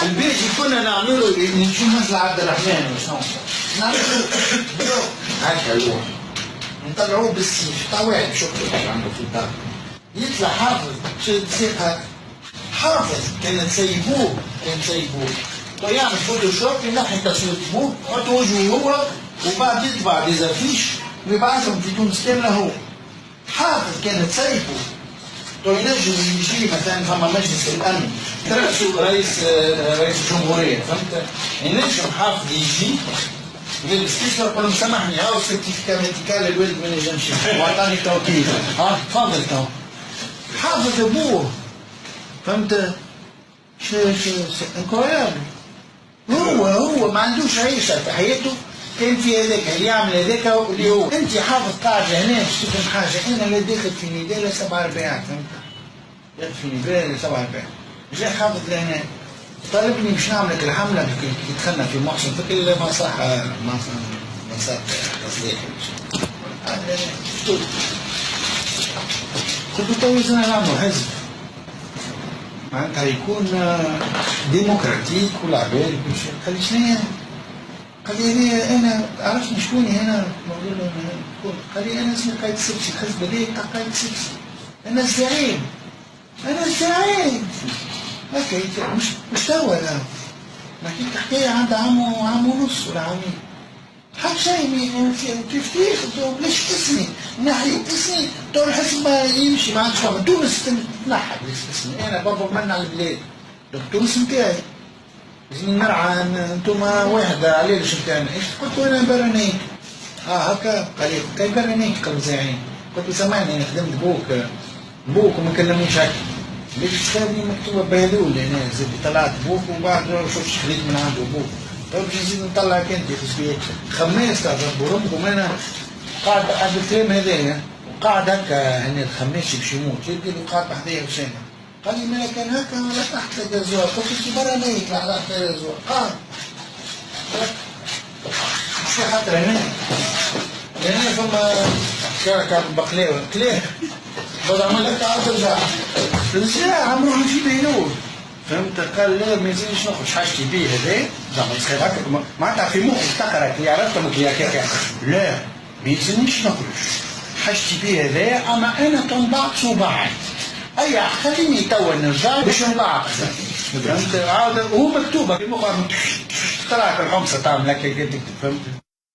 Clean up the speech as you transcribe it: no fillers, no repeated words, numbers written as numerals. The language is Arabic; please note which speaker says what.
Speaker 1: البيجي كنا نعمله نشوف مثل عبد الرحمن وشنو نعمله هكا لوح نطلعوه بالسيف تاع واحد شكله عنده في الدار يطلع حافظ تصير حافظ كان تسيبوه ويعمل فوتوشوب ينحي تصوير بوه يحط وجهه هو وبعد يطبع ديزافيش ويبعثهم في تونس كامله هو حافظ كانت تسيبه ينجم يجي مثلا فما مجلس الامن ترأسه رئيس الجمهوريه فهمت ينجم حافظ يجي يلبس كيسه يقول لهم سامحني هاو سيرتيفيكا ميديكال الولد ما نجمش واعطاني توكيل تفضل تو حافظ ابوه فهمت انكرويابل هو ما عندوش عيشه في حياته كان في هذاك اللي يعمل هذاك اللي هو انت حافظ قاعده هنا باش تفهم حاجه انا اللي داخل في نداء 47 فهمت داخل في نداء 47 جاي حافظ لهنا طالبني باش نعمل لك الحمله كي دخلنا في محسن فكر ما صح ما صح تصليح قلت له تو انا نعمل حزب معناتها يكون ديمقراطيك والعباد قال لي شنو هي؟ قال لي انا عرفت شكوني هنا نقول له قال لي انا اسمي قايد سبسي الحزب هذاك تاع قايد سبسي انا الزعيم هكا مش توا انا نحكيك حكايه عندها عام ونص ولا عامين حق شيء كيف ليش اسمي نحي اسمي تو الحزب ما يمشي ما عادش فاهم تونس تنحى اسمي انا بابا منع البلاد تونس نتاعي لازم نرعى انتم واحدة عليش نتاعنا ايش قلت انا برانيك هكا قال لي كي برانيك قال زعيم قلت له سامحني انا خدمت بوك وما كلمنيش هكا ليش كتابي مكتوبه بهذول انا زدت طلعت بوك وبعد شفت خليت من عنده بوك باش نزيد نطلعك انت في سبيك خماس تاع برمكم انا قاعد قبل الكلام هذايا وقاعد هكا هنا الخماس باش يموت يدي له قاعد بحذايا وسامة قال لي ما كان هكا ولا تحت الجزوار قلت له برا نايك على تحت الجزوار قاعد شو حتى هنا فما كعكة بقلاوة كلاه بعد عمل لك تعال ترجع الساعة عمرو في بينور فهمت قال لا ما يزيدش نخرج حاجتي بيه هذا زعما يصير هكا معناتها في مخي افتكرك اللي عرفتهم كي هكاك لا ما يلزمنيش نخرج حاجتي بيه هذا اما انا تنبعت وبعد اي خليني توا نرجع باش نبعت فهمت عاود هو مكتوبه في مخي طلعت الحمصه تعمل هكا فهمت